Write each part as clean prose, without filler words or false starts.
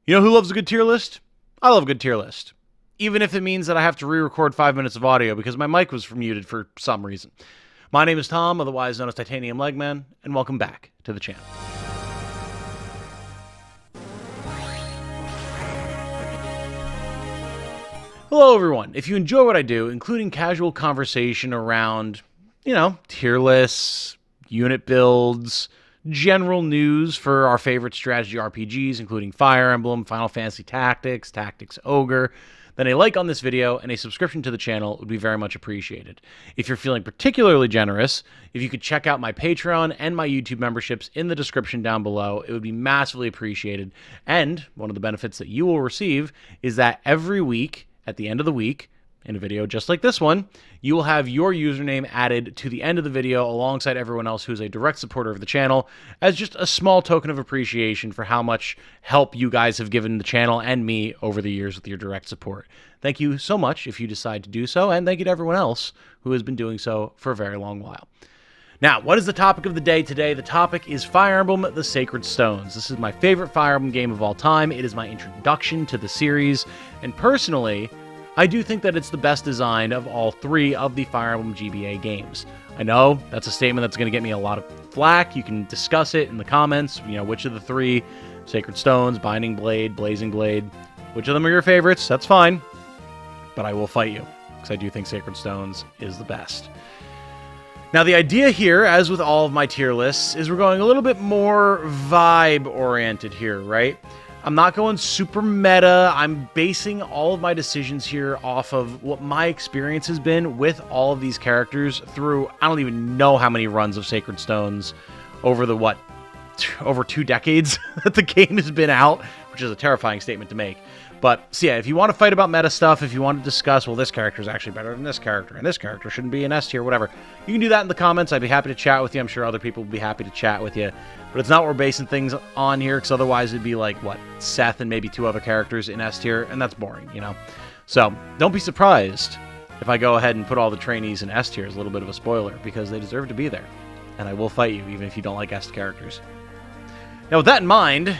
You know who loves a good tier list? I love a good tier list. Even if it means that I have to re-record 5 minutes of audio because my mic was muted for some reason. My name is Tom, otherwise known as Titanium Legman, and welcome back to the channel. Hello everyone. If you enjoy what I do, including casual conversation around, tier lists, unit builds, general news for our favorite strategy RPGs, including Fire Emblem, Final Fantasy Tactics, Tactics Ogre, then a like on this video and a subscription to the channel would be very much appreciated. If you're feeling particularly generous, if you could check out my Patreon and my YouTube memberships in the description down below, it would be massively appreciated. And one of the benefits that you will receive is that every week, at the end of the week, in a video just like this one, you will have your username added to the end of the video alongside everyone else who's a direct supporter of the channel as just a small token of appreciation for how much help you guys have given the channel and me over the years with your direct support. Thank you so much if you decide to do so, and thank you to everyone else who has been doing so for a very long while. Now, what is the topic of the day today? The topic is Fire Emblem: The Sacred Stones. This is my favorite Fire Emblem game of all time. It is my introduction to the series, and personally, I do think that it's the best design of all three of the Fire Emblem GBA games. I know that's a statement that's going to get me a lot of flack. You can discuss it in the comments. Which of the three, Sacred Stones, Binding Blade, Blazing Blade, which of them are your favorites? That's fine. But I will fight you, because I do think Sacred Stones is the best. Now, the idea here, as with all of my tier lists, is we're going a little bit more vibe-oriented here, right? I'm not going super meta. I'm basing all of my decisions here off of what my experience has been with all of these characters through, I don't even know how many runs of Sacred Stones over the, over 2 decades that the game has been out, which is a terrifying statement to make. But, so yeah, if you want to fight about meta stuff, if you want to discuss, well, this character is actually better than this character, and this character shouldn't be an S tier, whatever, you can do that in the comments. I'd be happy to chat with you. I'm sure other people would be happy to chat with you. But it's not what we're basing things on here, because otherwise it'd be like, Seth and maybe 2 other characters in S tier, and that's boring, So, don't be surprised if I go ahead and put all the trainees in S tier as a little bit of a spoiler, because they deserve to be there. And I will fight you, even if you don't like S characters. Now, with that in mind,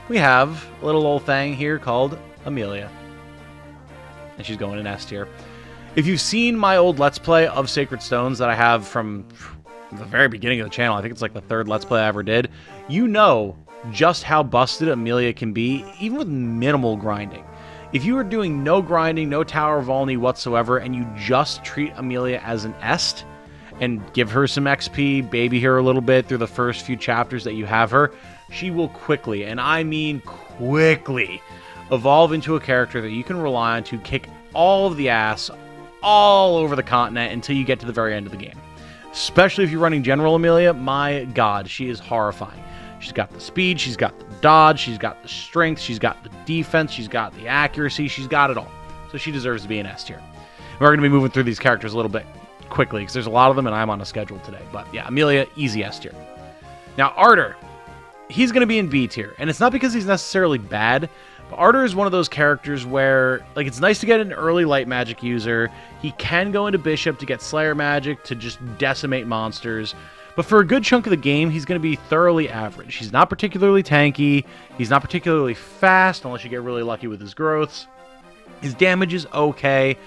we have a little old thing here called Amelia. And she's going in S tier. If you've seen my old Let's Play of Sacred Stones that I have from the very beginning of the channel, I think it's like the 3rd Let's Play I ever did, you know just how busted Amelia can be, even with minimal grinding. If you are doing no grinding, no Tower of Olney whatsoever, and you just treat Amelia as an Est, and give her some XP, baby her a little bit through the first few chapters that you have her, she will quickly, and I mean quickly, evolve into a character that you can rely on to kick all of the ass all over the continent until you get to the very end of the game. Especially if you're running General Amelia, my god, she is horrifying. She's got the speed, she's got the dodge, she's got the strength, she's got the defense, she's got the accuracy, she's got it all. So she deserves to be an S tier. We're going to be moving through these characters a little bit quickly because there's a lot of them and I'm on a schedule today. But yeah, Amelia, easy S tier. Now, Ardor, he's going to be in B tier. And it's not because he's necessarily bad, but Ardor is one of those characters where, it's nice to get an early light magic user. He can go into Bishop to get Slayer magic to just decimate monsters. But for a good chunk of the game, he's going to be thoroughly average. He's not particularly tanky. He's not particularly fast, unless you get really lucky with his growths. His damage is okay.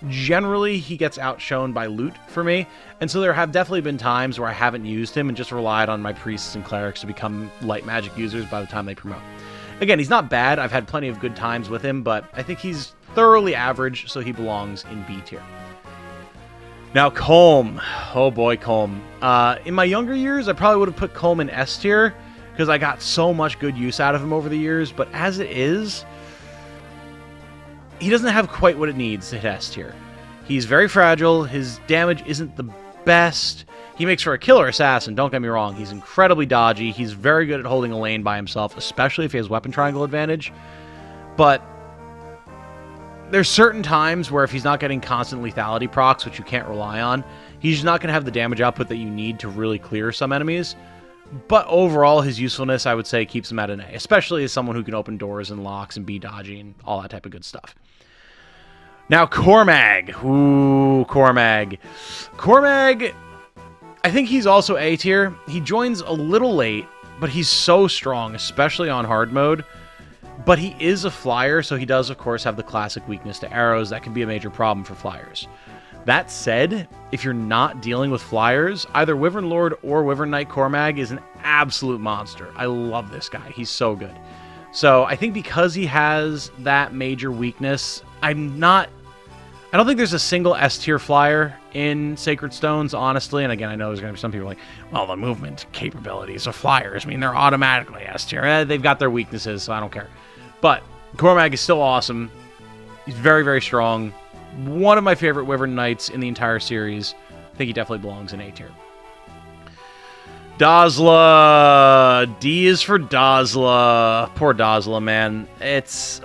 Generally, he gets outshone by loot for me, and so there have definitely been times where I haven't used him and just relied on my priests and clerics to become light magic users by the time they promote. Again, he's not bad. I've had plenty of good times with him, but I think he's thoroughly average, so he belongs in B tier. Now, Colm. Oh boy, Colm. In my younger years, I probably would have put Colm in S tier, because I got so much good use out of him over the years, but as it is, he doesn't have quite what it needs to hit S tier. He's very fragile, his damage isn't the best. He makes for a killer assassin, don't get me wrong. He's incredibly dodgy, he's very good at holding a lane by himself, especially if he has weapon triangle advantage. But there's certain times where if he's not getting constant lethality procs, which you can't rely on, he's not going to have the damage output that you need to really clear some enemies. But overall, his usefulness, I would say, keeps him at an A, especially as someone who can open doors and locks and be dodgy and all that type of good stuff. Now, Cormag. Ooh, Cormag. Cormag, I think he's also A tier. He joins a little late, but he's so strong, especially on hard mode. But he is a flyer, so he does, of course, have the classic weakness to arrows. That can be a major problem for flyers. That said, if you're not dealing with flyers, either Wyvern Lord or Wyvern Knight Cormag is an absolute monster. I love this guy. He's so good. So I think because he has that major weakness, I don't think there's a single S-tier flyer in Sacred Stones, honestly. And again, I know there's going to be some people like, well, the movement capabilities of flyers, I mean, they're automatically S-tier. They've got their weaknesses, so I don't care. But Cormag is still awesome. He's very, very strong. One of my favorite Wyvern Knights in the entire series. I think he definitely belongs in A-tier. Dazla. D is for Dazla. Poor Dazla, man. It's...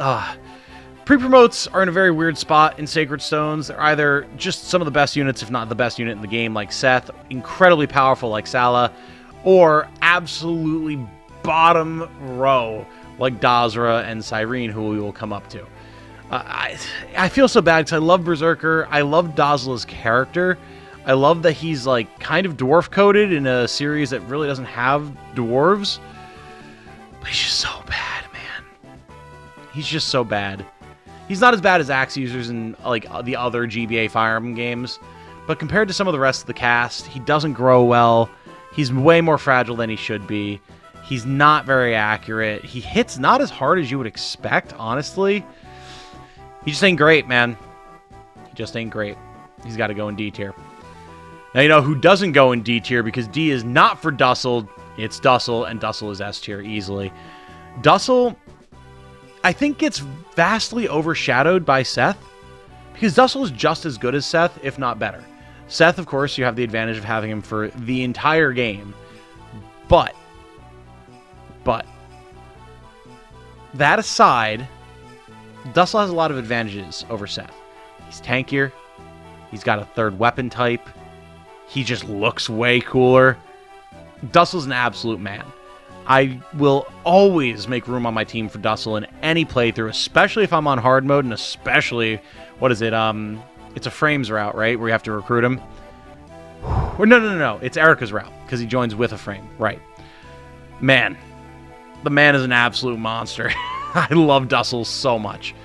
Pre-promotes are in a very weird spot in Sacred Stones. They're either just some of the best units, if not the best unit in the game, like Seth, incredibly powerful like Sala, or absolutely bottom row like Dazra and Cyrene, who we will come up to. I feel so bad because I love Berserker. I love Dazla's character. I love that he's like kind of dwarf-coded in a series that really doesn't have dwarves. But he's just so bad, man. He's just so bad. He's not as bad as axe users in like the other GBA Fire Emblem games, but compared to some of the rest of the cast, he doesn't grow well. He's way more fragile than he should be. He's not very accurate. He hits not as hard as you would expect, honestly. He just ain't great, man. He just ain't great. He's got to go in D tier. Now, you know who doesn't go in D tier because D is not for Dussel. It's Dussel, and Dussel is S tier easily. Dussel, I think, gets vastly overshadowed by Seth because Dussel is just as good as Seth, if not better. Seth, of course, you have the advantage of having him for the entire game. But that aside, Dussel has a lot of advantages over Seth. He's tankier. He's got a third weapon type. He just looks way cooler. Dussel's an absolute man. I will always make room on my team for Dussel in any playthrough, especially if I'm on hard mode, and especially, what is it? It's a Frames route, right? Where you have to recruit him. Or no. It's Erica's route, because he joins with a frame. Right. Man. The man is an absolute monster. I love Dussel so much.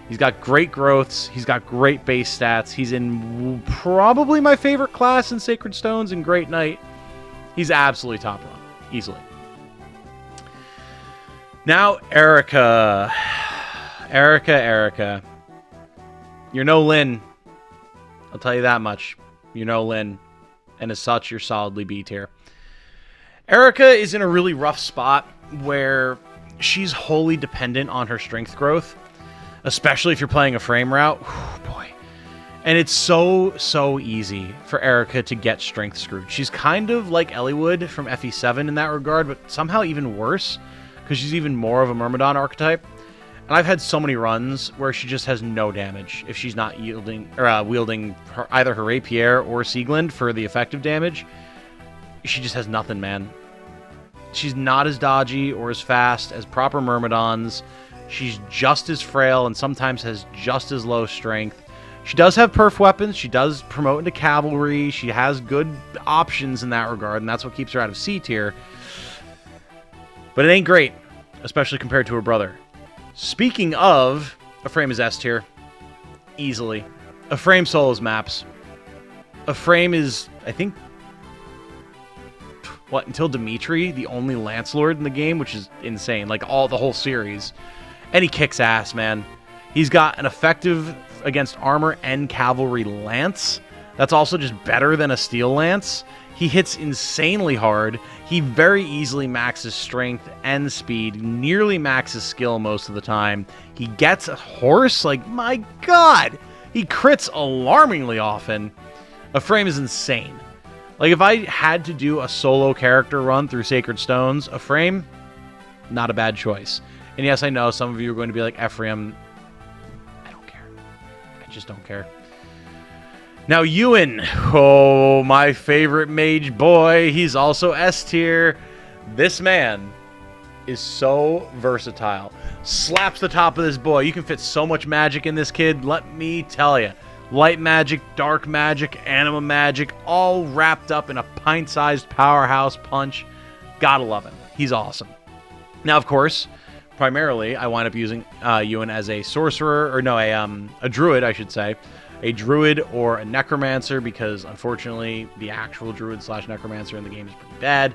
He's got great growths. He's got great base stats. He's in probably my favorite class in Sacred Stones and Great Knight. He's absolutely top run. Easily. Now, Erica. Erica. You're no Lyn. I'll tell you that much. You're no Lyn. And as such, you're solidly B tier. Erica is in a really rough spot where she's wholly dependent on her strength growth, especially if you're playing a frame route. Whew, boy. And it's so easy for Erica to get strength screwed. She's kind of like Eliwood from FE7 in that regard, but somehow even worse, because she's even more of a Myrmidon archetype. And I've had so many runs where she just has no damage if she's not wielding either her Rapier or Sieglind for the effective damage. She just has nothing, man. She's not as dodgy or as fast as proper Myrmidons. She's just as frail and sometimes has just as low strength. She does have perf weapons. She does promote into cavalry. She has good options in that regard, and that's what keeps her out of C tier. But it ain't great, especially compared to her brother. Speaking of, a frame is S tier. Easily. A frame solos maps. A frame is, I think, until Dimitri, the only Lance Lord in the game, which is insane. Like, the whole series. And he kicks ass, man. He's got an effective against armor and cavalry lance. That's also just better than a steel lance. He hits insanely hard. He very easily maxes strength and speed, nearly maxes skill most of the time. He gets a horse, like, my god! He crits alarmingly often. A frame is insane. Like, if I had to do a solo character run through Sacred Stones, a frame, not a bad choice. And yes, I know some of you are going to be like, Ephraim, I don't care. I just don't care. Now, Ewan. Oh, my favorite mage boy. He's also S tier. This man is so versatile. Slaps the top of this boy. You can fit so much magic in this kid. Let me tell you. Light magic, dark magic, anima magic, all wrapped up in a pint-sized powerhouse punch. Gotta love him. He's awesome. Now, of course, primarily, I wind up using Ewan as a sorcerer, or no, a druid, I should say. A druid or a necromancer, because unfortunately, the actual druid / necromancer in the game is pretty bad.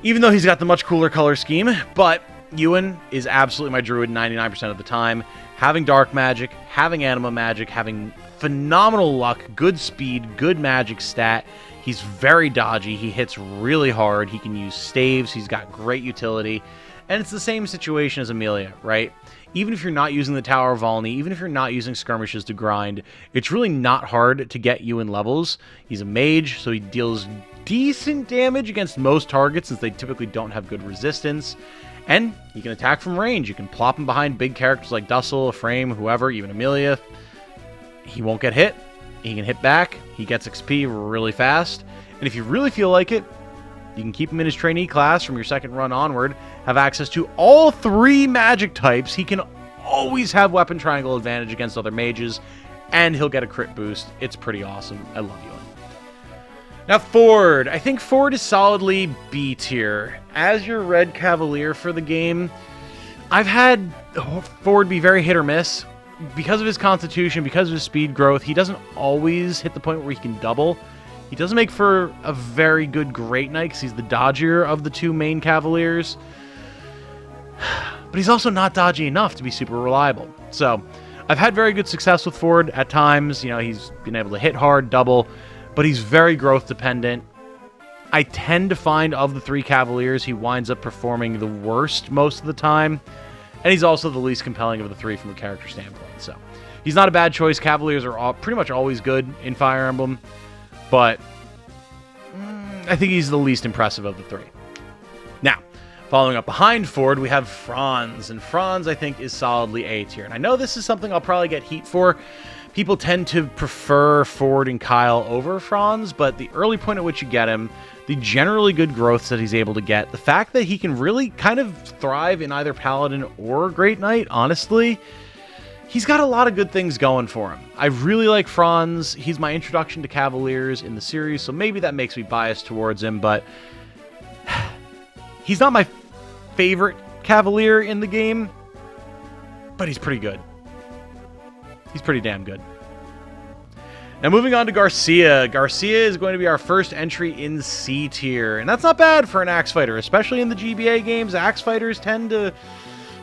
Even though he's got the much cooler color scheme, but Ewan is absolutely my druid 99% of the time. Having dark magic, having anima magic, having phenomenal luck, good speed, good magic stat. He's very dodgy. He hits really hard. He can use staves. He's got great utility. And it's the same situation as Amelia, right? Even if you're not using the Tower of Volney, even if you're not using skirmishes to grind, it's really not hard to get Ewan levels. He's a mage, so he deals decent damage against most targets since they typically don't have good resistance. And he can attack from range. You can plop him behind big characters like Dussel, Ephraim, whoever, even Amelia. He won't get hit. He can hit back. He gets XP really fast. And if you really feel like it, you can keep him in his trainee class from your second run onward, have access to all 3 magic types. He can always have weapon triangle advantage against other mages, and he'll get a crit boost. It's pretty awesome. I love Ewan. Now, Ford. I think Ford is solidly B tier. As your red cavalier for the game, I've had Ford be very hit or miss. Because of his constitution, because of his speed growth, he doesn't always hit the point where he can double. He doesn't make for a very good Great Knight because he's the dodgier of the 2 main cavaliers. But he's also not dodgy enough to be super reliable. So I've had very good success with Ford at times. You know, he's been able to hit hard, double, but he's very growth dependent. I tend to find of the 3 cavaliers, he winds up performing the worst most of the time. And he's also the least compelling of the 3 from a character standpoint. So he's not a bad choice. Cavaliers are pretty much always good in Fire Emblem. But I think he's the least impressive of the 3. Now, following up behind Ford, we have Franz. And Franz, I think, is solidly A tier. And I know this is something I'll probably get heat for. People tend to prefer Ford and Kyle over Franz, but the early point at which you get him, the generally good growth that he's able to get, the fact that he can really kind of thrive in either Paladin or Great Knight, honestly, he's got a lot of good things going for him. I really like Franz. He's my introduction to Cavaliers in the series, so maybe that makes me biased towards him, but he's not my favorite Cavalier in the game, but he's pretty good. He's pretty damn good. Now moving on to Garcia. Garcia is going to be our first entry in C tier, and that's not bad for an axe fighter, especially in the GBA games. Axe fighters tend to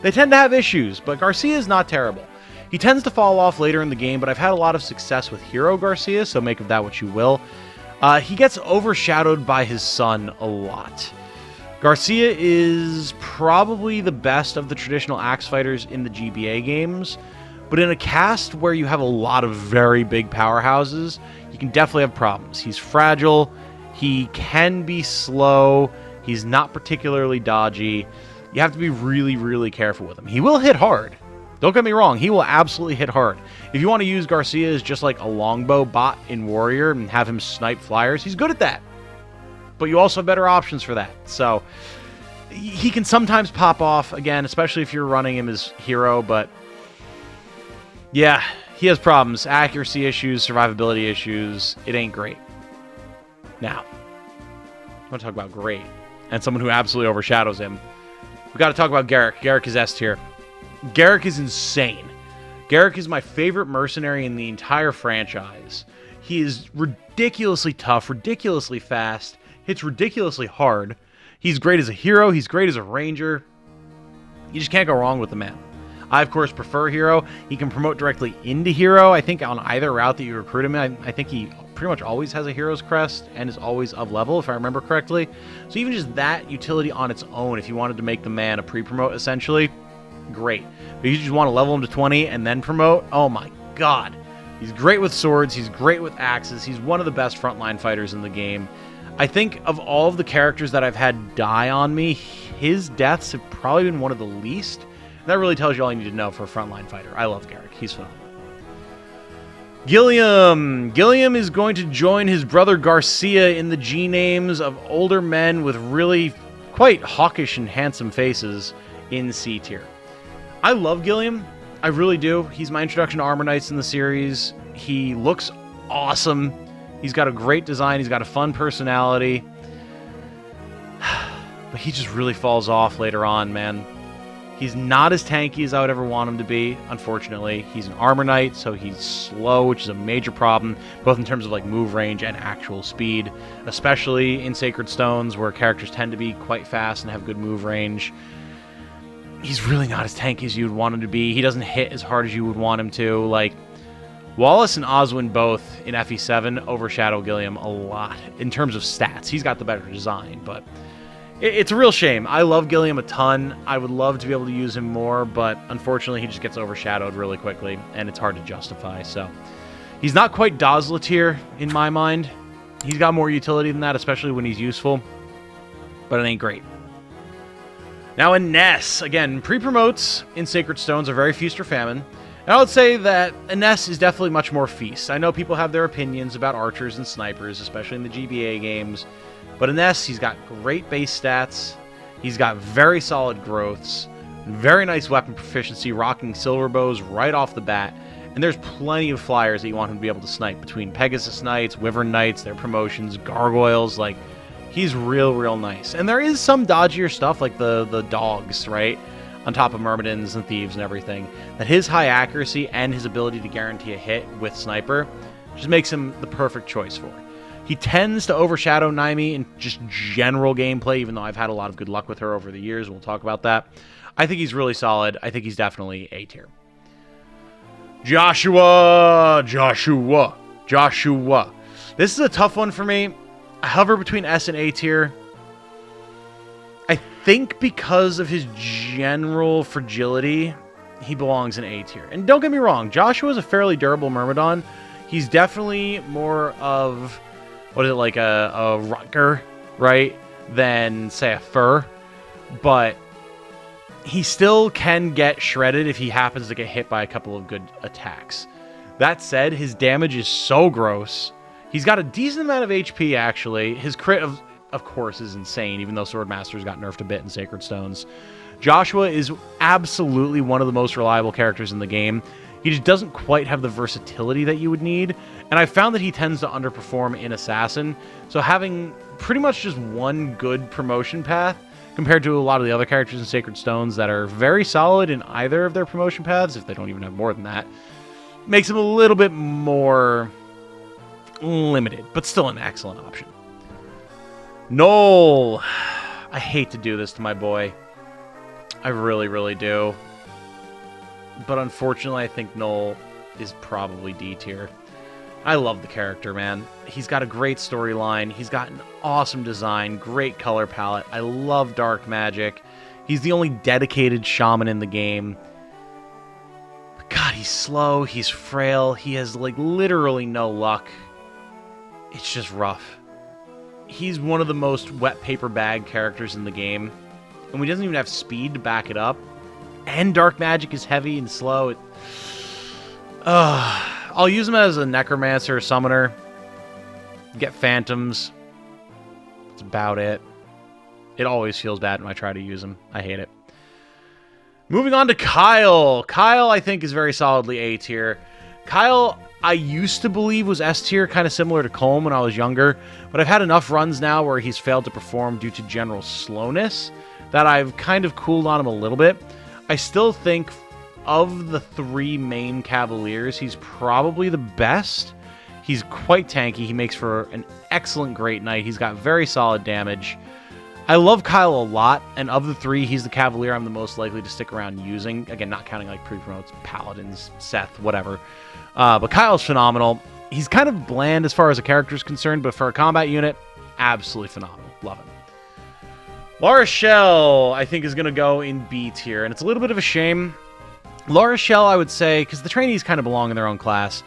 have issues, but Garcia is not terrible. He tends to fall off later in the game, but I've had a lot of success with Hero Garcia, so make of that what you will. He gets overshadowed by his son a lot. Garcia is probably the best of the traditional axe fighters in the GBA games, but in a cast where you have a lot of very big powerhouses, you can definitely have problems. He's fragile, he can be slow, he's not particularly dodgy. You have to be really, really careful with him. He will hit hard. Don't get me wrong, he will absolutely hit hard. If you want to use Garcia as just like a longbow bot in Warrior and have him snipe flyers, he's good at that. But you also have better options for that. So he can sometimes pop off, again, especially if you're running him as hero, but yeah, he has problems. Accuracy issues, survivability issues. It ain't great. Now, I want to talk about great and someone who absolutely overshadows him. We got to talk about Garrick. Garrick is S tier. Garrick is insane. Garrick is my favorite mercenary in the entire franchise. He is ridiculously tough, ridiculously fast, hits ridiculously hard. He's great as a hero. He's great as a ranger. You just can't go wrong with the man. I, of course, prefer hero. He can promote directly into hero. I think on either route that you recruit him, I think he pretty much always has a hero's crest and is always of level, if I remember correctly. So even just that utility on its own, if you wanted to make the man a pre-promote, essentially, great. But if you just want to level him to 20 and then promote, oh my god. He's great with swords. He's great with axes. He's one of the best frontline fighters in the game. I think of all of the characters that I've had die on me, his deaths have probably been one of the least. And that really tells you all you need to know for a frontline fighter. I love Garrick. He's phenomenal. Gilliam. Gilliam is going to join his brother Garcia in the G names of older men with really quite hawkish and handsome faces in C tier. I love Gilliam. I really do. He's my introduction to Armor Knights in the series. He looks awesome. He's got a great design. He's got a fun personality. But he just really falls off later on, man. He's not as tanky as I would ever want him to be, unfortunately. He's an armor knight, so he's slow, which is a major problem, both in terms of like move range and actual speed, especially in Sacred Stones, where characters tend to be quite fast and have good move range. He's really not as tanky as you'd want him to be. He doesn't hit as hard as you would want him to. Like, Wallace and Oswin both in FE7 overshadow Gilliam a lot in terms of stats. He's got the better design, but it's a real shame. I love Gilliam a ton. I would love to be able to use him more, but unfortunately he just gets overshadowed really quickly, and it's hard to justify. So he's not quite Dazla tier in my mind. He's got more utility than that, especially when he's useful, but it ain't great. Now in Ness, again, pre-promotes in Sacred Stones are very feast or famine. And I would say that Ness is definitely much more feast. I know people have their opinions about archers and snipers, especially in the GBA games. But in Ness, he's got great base stats. He's got very solid growths. Very nice weapon proficiency, rocking silver bows right off the bat. And there's plenty of flyers that you want him to be able to snipe between Pegasus Knights, Wyvern Knights, their promotions, Gargoyles. Like, he's real nice. And there is some dodgier stuff, like the dogs, right? On top of Myrmidons and Thieves and everything. That his high accuracy and his ability to guarantee a hit with Sniper just makes him the perfect choice for it. He tends to overshadow Naimi in just general gameplay, even though I've had a lot of good luck with her over the years. We'll talk about that. I think he's really solid. I think he's definitely A tier. Joshua. This is a tough one for me. I hover between S and A tier. I think because of his general fragility, he belongs in A tier. And don't get me wrong, Joshua is a fairly durable Myrmidon. He's definitely more of, what is it, like a Rutger, right, than, say, a Fur. But he still can get shredded if he happens to get hit by a couple of good attacks. That said, his damage is so gross. He's got a decent amount of HP, actually. His crit, of course, is insane, even though Swordmasters got nerfed a bit in Sacred Stones. Joshua is absolutely one of the most reliable characters in the game. He just doesn't quite have the versatility that you would need, and I found that he tends to underperform in Assassin, so having pretty much just one good promotion path compared to a lot of the other characters in Sacred Stones that are very solid in either of their promotion paths, if they don't even have more than that, makes him a little bit more limited, but still an excellent option. Noel. I hate to do this to my boy. I really do. But unfortunately, I think Noel is probably D tier. I love the character, man. He's got a great storyline. He's got an awesome design, great color palette. I love dark magic. He's the only dedicated shaman in the game. But God, he's slow. He's frail. He has, like, literally no luck. It's just rough. He's one of the most wet paper bag characters in the game. And he doesn't even have speed to back it up. And dark magic is heavy and slow. I'll use him as a necromancer or summoner. Get phantoms. That's about it. It always feels bad when I try to use him. I hate it. Moving on to Kyle. Kyle, I think, is very solidly A tier. Kyle, I used to believe was S tier, kind of similar to Colm when I was younger, but I've had enough runs now where he's failed to perform due to general slowness that I've kind of cooled on him a little bit. I still think of the three main Cavaliers, he's probably the best. He's quite tanky. He makes for an excellent Great Knight. He's got very solid damage. I love Kyle a lot, and of the three, he's the Cavalier I'm the most likely to stick around using. Again, not counting like pre-promotes, Paladins, Seth, whatever. But Kyle's phenomenal. He's kind of bland as far as a character is concerned, but for a combat unit, absolutely phenomenal. Love him. La Rochelle, I think, is going to go in B tier, and it's a little bit of a shame. La Rochelle, I would say, because the trainees kind of belong in their own class,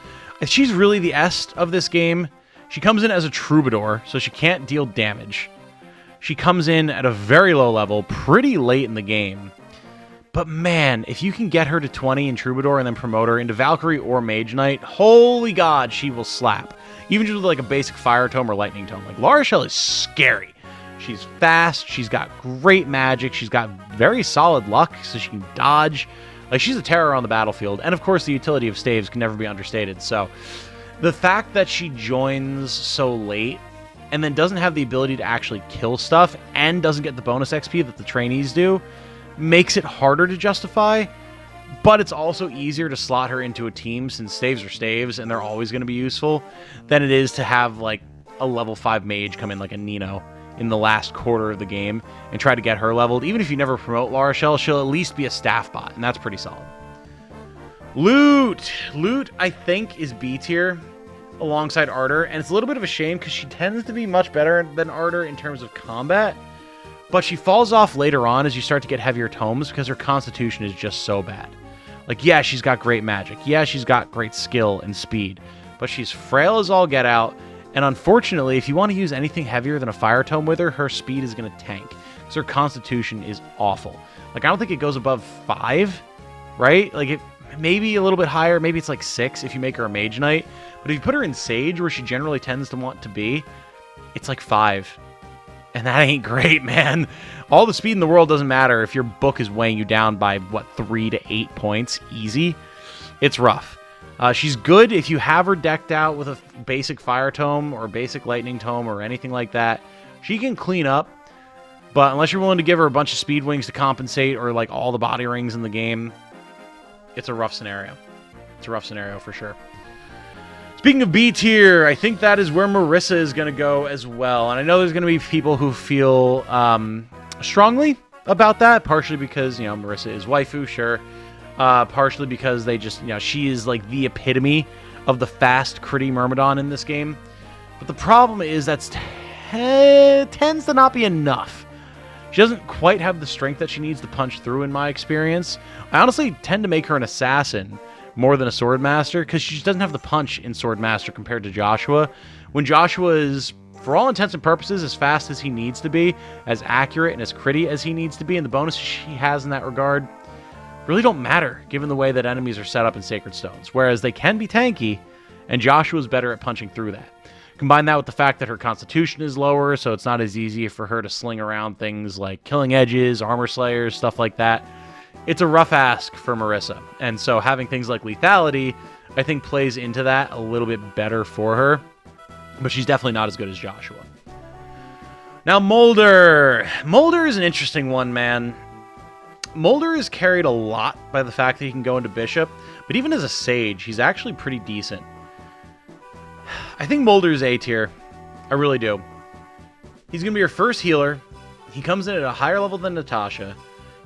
she's really the est of this game. She comes in as a troubadour, so she can't deal damage. She comes in at a very low level, pretty late in the game. But man, if you can get her to 20 in Troubadour and then promote her into Valkyrie or Mage Knight, holy God, she will slap. Even just with like a basic Fire Tome or Lightning Tome. Like, La Rochelle is scary. She's fast, she's got great magic, she's got very solid luck, so she can dodge. Like, she's a terror on the battlefield. And of course, the utility of staves can never be understated. So, the fact that she joins so late and then doesn't have the ability to actually kill stuff and doesn't get the bonus XP that the trainees do makes it harder to justify, but it's also easier to slot her into a team since staves are staves and they're always going to be useful than it is to have like a level 5 mage come in like a Nino in the last quarter of the game and try to get her leveled. Even if you never promote La Rochelle, she'll at least be a staff bot, and that's pretty solid. Loot, I think, is B tier alongside Ardor, and it's a little bit of a shame because she tends to be much better than Ardor in terms of combat, but she falls off later on as you start to get heavier tomes because her constitution is just so bad. Like, yeah, she's got great magic. Yeah, she's got great skill and speed, but she's frail as all get out. And unfortunately, if you want to use anything heavier than a fire tome with her, her speed is going to tank because her constitution is awful. Like, I don't think it goes above 5, right? Like, it maybe a little bit higher. Maybe it's like 6 if you make her a mage knight. But if you put her in Sage, where she generally tends to want to be, it's like 5. And that ain't great, man. All the speed in the world doesn't matter if your book is weighing you down by, 3 to 8 points easy. It's rough. She's good if you have her decked out with a basic fire tome or basic lightning tome or anything like that. She can clean up, but unless you're willing to give her a bunch of speed wings to compensate or like all the body rings in the game, it's a rough scenario. It's a rough scenario for sure. Speaking of B tier, I think that is where Marissa is going to go as well. And I know there's going to be people who feel strongly about that, partially because, Marissa is waifu, sure. Partially because they just, she is like the epitome of the fast critty Myrmidon in this game. But the problem is that tends to not be enough. She doesn't quite have the strength that she needs to punch through, in my experience. I honestly tend to make her an assassin more than a Swordmaster because she just doesn't have the punch in Swordmaster compared to Joshua. When Joshua is, for all intents and purposes, as fast as he needs to be, as accurate and as critty as he needs to be, and the bonuses she has in that regard really don't matter given the way that enemies are set up in Sacred Stones, whereas they can be tanky, and Joshua's better at punching through that. Combine that with the fact that her constitution is lower, so it's not as easy for her to sling around things like Killing Edges, Armor Slayers, stuff like that. It's a rough ask for Marissa, and so having things like lethality, I think, plays into that a little bit better for her, but she's definitely not as good as Joshua. Now, Molder. Molder is an interesting one, man. Molder is carried a lot by the fact that he can go into Bishop, but even as a Sage, he's actually pretty decent. I think Molder is A tier. I really do. He's going to be your first healer. He comes in at a higher level than Natasha.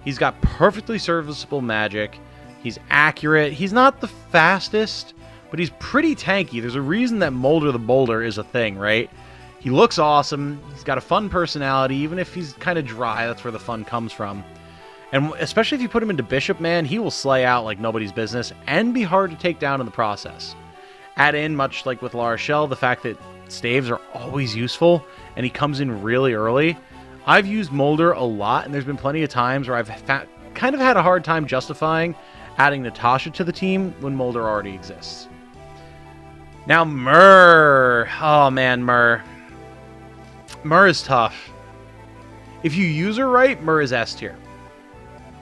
He's got perfectly serviceable magic. He's accurate. He's not the fastest, but he's pretty tanky. There's a reason that Molder the Boulder is a thing, right? He looks awesome. He's got a fun personality. Even if he's kind of dry, that's where the fun comes from. And especially if you put him into Bishop, man, he will slay out like nobody's business and be hard to take down in the process. Add in, much like with La Rochelle, the fact that staves are always useful, and he comes in really early. I've used Molder a lot, and there's been plenty of times where I've kind of had a hard time justifying adding Natasha to the team when Molder already exists. Now, Myr. Oh, man, Myr. Myr is tough. If you use her right, Myr is S tier.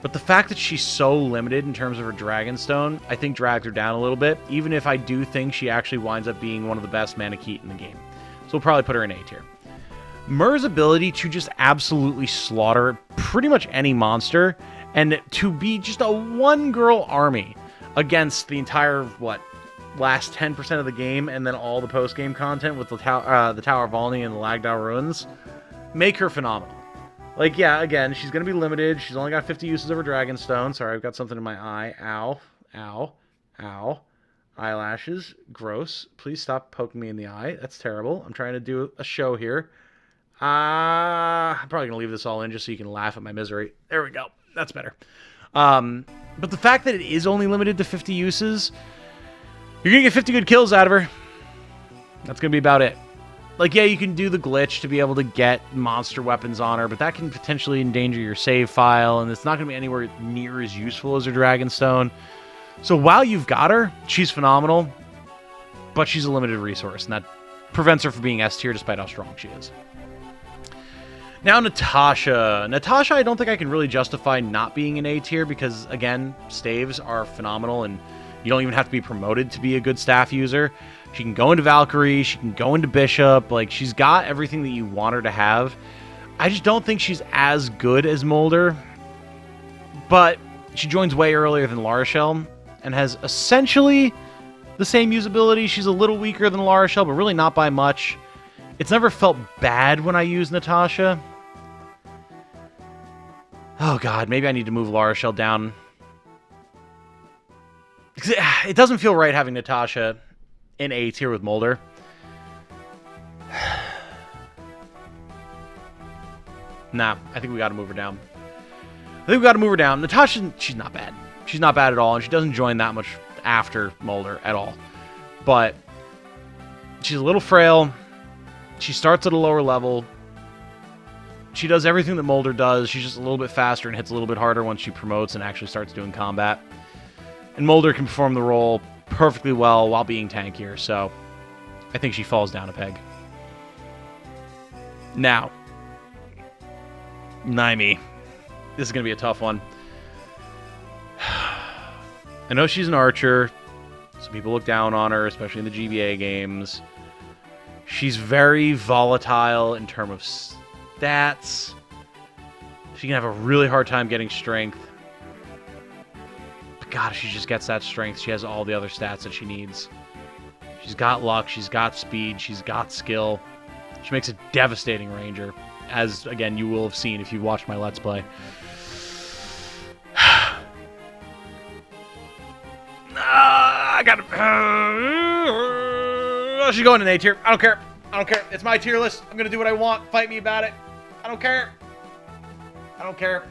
But the fact that she's so limited in terms of her Dragonstone, I think drags her down a little bit, even if I do think she actually winds up being one of the best Manakete in the game. So we'll probably put her in A tier. Myr's ability to just absolutely slaughter pretty much any monster, and to be just a one-girl army against the entire, last 10% of the game, and then all the post-game content with the Tower of Volney and the Lagdao Ruins, make her phenomenal. Like, yeah, again, she's going to be limited. She's only got 50 uses of her Dragonstone. Sorry, I've got something in my eye. Ow. Ow. Ow. Eyelashes. Gross. Please stop poking me in the eye. That's terrible. I'm trying to do a show here. I'm probably going to leave this all in just so you can laugh at my misery. There we go. That's better. But the fact that it is only limited to 50 uses, you're going to get 50 good kills out of her. That's going to be about it. Like, yeah, you can do the glitch to be able to get monster weapons on her, but that can potentially endanger your save file, and it's not going to be anywhere near as useful as her Dragonstone. So while you've got her, she's phenomenal, but she's a limited resource, and that prevents her from being S tier despite how strong she is. Now, Natasha. Natasha, I don't think I can really justify not being an A tier because, again, staves are phenomenal, and you don't even have to be promoted to be a good staff user. She can go into Valkyrie. She can go into Bishop. Like, she's got everything that you want her to have. I just don't think she's as good as Molder. But she joins way earlier than Larashel and has essentially the same usability. She's a little weaker than Larashel, but really not by much. It's never felt bad when I use Natasha. Oh god, maybe I need to move Larashel down. It doesn't feel right having Natasha in A tier with Molder. Nah, I think we gotta move her down. Natasha, she's not bad. She's not bad at all, and she doesn't join that much after Molder at all. But she's a little frail. She starts at a lower level. She does everything that Molder does. She's just a little bit faster and hits a little bit harder once she promotes and actually starts doing combat. And Molder can perform the role perfectly well while being tankier, so I think she falls down a peg. Now, Naimi. This is going to be a tough one. I know she's an archer. Some people look down on her, especially in the GBA games. She's very volatile in terms of stats. She can have a really hard time getting strength. But God, if she just gets that strength, she has all the other stats that she needs. She's got luck, she's got speed, she's got skill. She makes a devastating ranger, as, again, you will have seen if you've watched my Let's Play. I gotta... she's going in A tier. I don't care. I don't care. It's my tier list. I'm gonna do what I want. Fight me about it. I don't care. I don't care.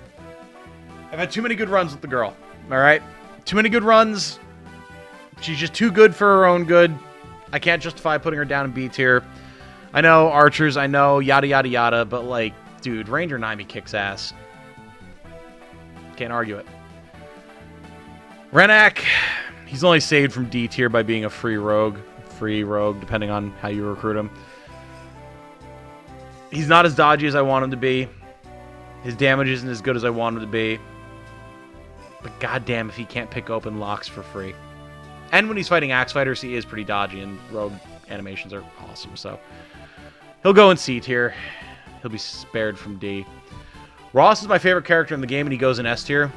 I've had too many good runs with the girl. Alright? Too many good runs. She's just too good for her own good. I can't justify putting her down in B tier. I know, archers, I know, yada yada yada, but like, dude, Ranger Naimi kicks ass. Can't argue it. Renak, he's only saved from D tier by being a free rogue, depending on how you recruit him. He's not as dodgy as I want him to be. His damage isn't as good as I want him to be. But goddamn if he can't pick open locks for free. And when he's fighting axe fighters, he is pretty dodgy, and rogue animations are awesome, so he'll go in C tier. He'll be spared from D. Ross is my favorite character in the game, and he goes in S tier.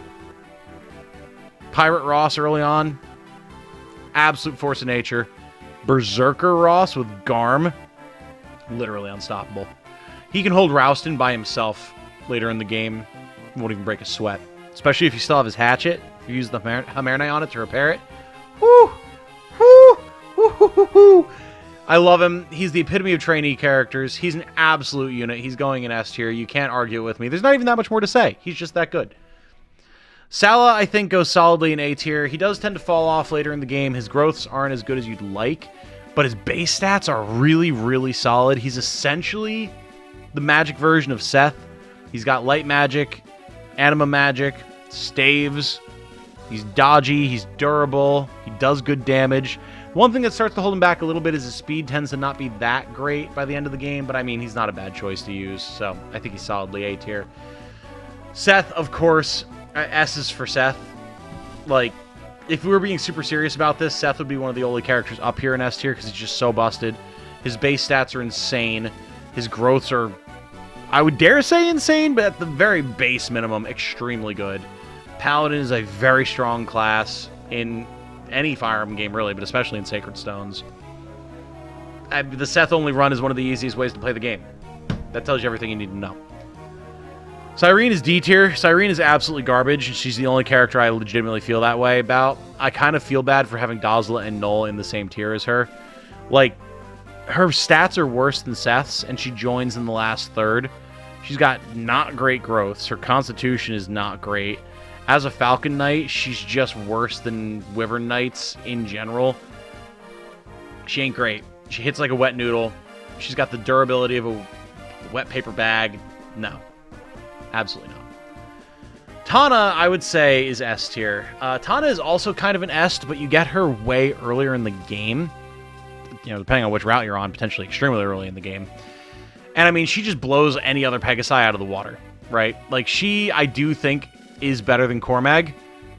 Pirate Ross early on. Absolute force of nature. Berserker Ross with Garm. Literally unstoppable. He can hold Rouston by himself later in the game. Won't even break a sweat. Especially if you still have his hatchet. If you use the Hamerne on it to repair it. Woo! Woo! Woo! Woo! Woo! I love him. He's the epitome of trainee characters. He's an absolute unit. He's going in S tier. You can't argue it with me. There's not even that much more to say. He's just that good. Sala, I think, goes solidly in A tier. He does tend to fall off later in the game. His growths aren't as good as you'd like, but his base stats are really, really solid. He's essentially the magic version of Seth. He's got light magic, anima magic, staves. He's dodgy. He's durable. He does good damage. One thing that starts to hold him back a little bit is his speed tends to not be that great by the end of the game, but I mean, he's not a bad choice to use, so I think he's solidly A tier. Seth, of course, S is for Seth. Like, if we were being super serious about this, Seth would be one of the only characters up here in S tier because he's just so busted. His base stats are insane. His growths are, I would dare say insane, but at the very base minimum, extremely good. Paladin is a very strong class in any Fire Emblem game, really, but especially in Sacred Stones. The Seth-only run is one of the easiest ways to play the game. That tells you everything you need to know. Cyrene is D tier. Cyrene is absolutely garbage. She's the only character I legitimately feel that way about. I kind of feel bad for having Dazla and Null in the same tier as her. Like, her stats are worse than Seth's, and she joins in the last third. She's got not great growths. Her constitution is not great. As a Falcon Knight, she's just worse than Wyvern Knights in general. She ain't great. She hits like a wet noodle. She's got the durability of a wet paper bag. No. Absolutely not. Tana, I would say, is S tier. Tana is also kind of an S, but you get her way earlier in the game. You know, depending on which route you're on, potentially extremely early in the game. And I mean, she just blows any other Pegasi out of the water, right? Like, she, I do think, is better than Cormag.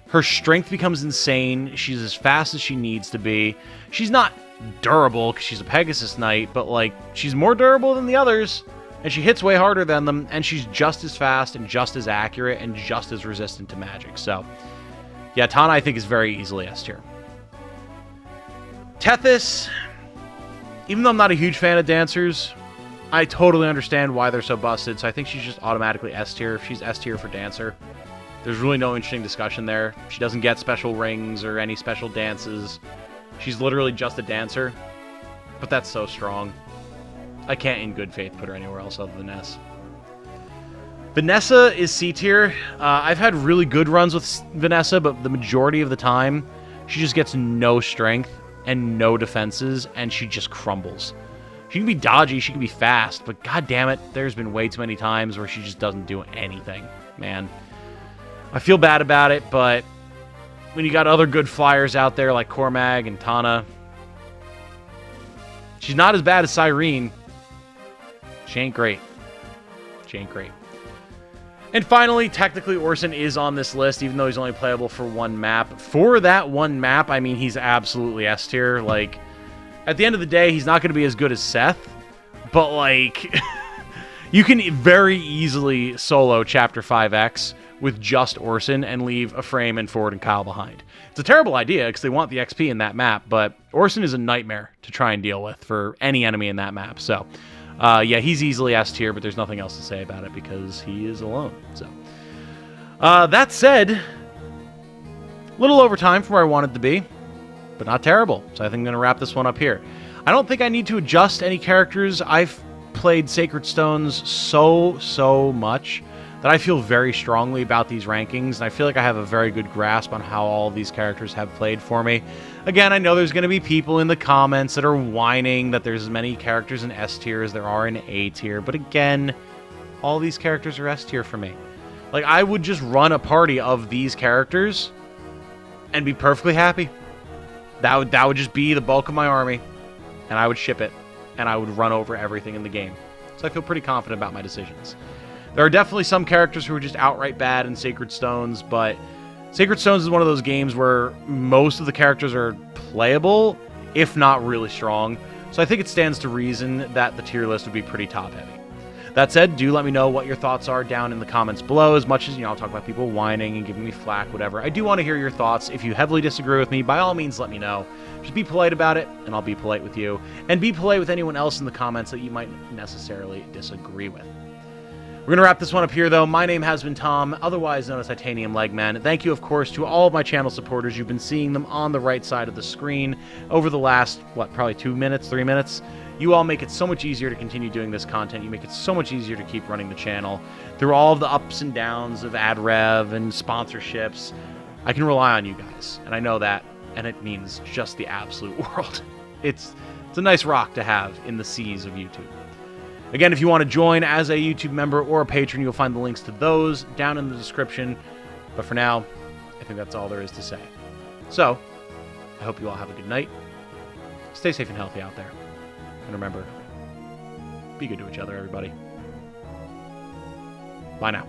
Her strength becomes insane. She's as fast as she needs to be. She's not durable because she's a Pegasus Knight, but like, she's more durable than the others. And she hits way harder than them, and she's just as fast and just as accurate and just as resistant to magic. So, yeah, Tana, I think, is very easily S tier. Tethys, even though I'm not a huge fan of dancers, I totally understand why they're so busted, so I think she's just automatically S tier. If she's S tier for dancer, there's really no interesting discussion there. She doesn't get special rings or any special dances. She's literally just a dancer, but that's so strong. I can't in good faith put her anywhere else other than S. Vanessa is C tier. I've had really good runs with Vanessa, but the majority of the time, she just gets no strength and no defenses, and she just crumbles. She can be dodgy, she can be fast, but god damn it, there's been way too many times where she just doesn't do anything, man. I feel bad about it, but when you got other good flyers out there like Cormag and Tana, she's not as bad as Cyrene. She ain't great. She ain't great. And finally, technically, Orson is on this list, even though he's only playable for one map. For that one map, I mean, he's absolutely S tier. Like, at the end of the day, he's not going to be as good as Seth, but, like, you can very easily solo Chapter 5X with just Orson and leave a Frame and Ford and Kyle behind. It's a terrible idea because they want the XP in that map, but Orson is a nightmare to try and deal with for any enemy in that map. So, yeah, he's easily S tier, but there's nothing else to say about it because he is alone. So, that said, a little over time from where I wanted to be, but not terrible. So I think I'm going to wrap this one up here. I don't think I need to adjust any characters. I've played Sacred Stones so much that I feel very strongly about these rankings, and I feel like I have a very good grasp on how all of these characters have played for me. Again, I know there's going to be people in the comments that are whining that there's as many characters in S tier as there are in A tier, but again, all these characters are S tier for me. Like, I would just run a party of these characters and be perfectly happy. That would just be the bulk of my army, and I would ship it, and I would run over everything in the game. So I feel pretty confident about my decisions. There are definitely some characters who are just outright bad in Sacred Stones, but Sacred Stones is one of those games where most of the characters are playable, if not really strong. So I think it stands to reason that the tier list would be pretty top-heavy. That said, do let me know what your thoughts are down in the comments below. As much as, I'll talk about people whining and giving me flack, whatever. I do want to hear your thoughts. If you heavily disagree with me, by all means, let me know. Just be polite about it, and I'll be polite with you. And be polite with anyone else in the comments that you might necessarily disagree with. We're going to wrap this one up here, though. My name has been Tom, otherwise known as Titanium Legman. Thank you, of course, to all of my channel supporters. You've been seeing them on the right side of the screen over the last, probably 2 minutes, 3 minutes. You all make it so much easier to continue doing this content. You make it so much easier to keep running the channel. Through all of the ups and downs of ad rev and sponsorships, I can rely on you guys, and I know that, and it means just the absolute world. It's a nice rock to have in the seas of YouTube. Again, if you want to join as a YouTube member or a patron, you'll find the links to those down in the description. But for now, I think that's all there is to say. So, I hope you all have a good night. Stay safe and healthy out there. And remember, be good to each other, everybody. Bye now.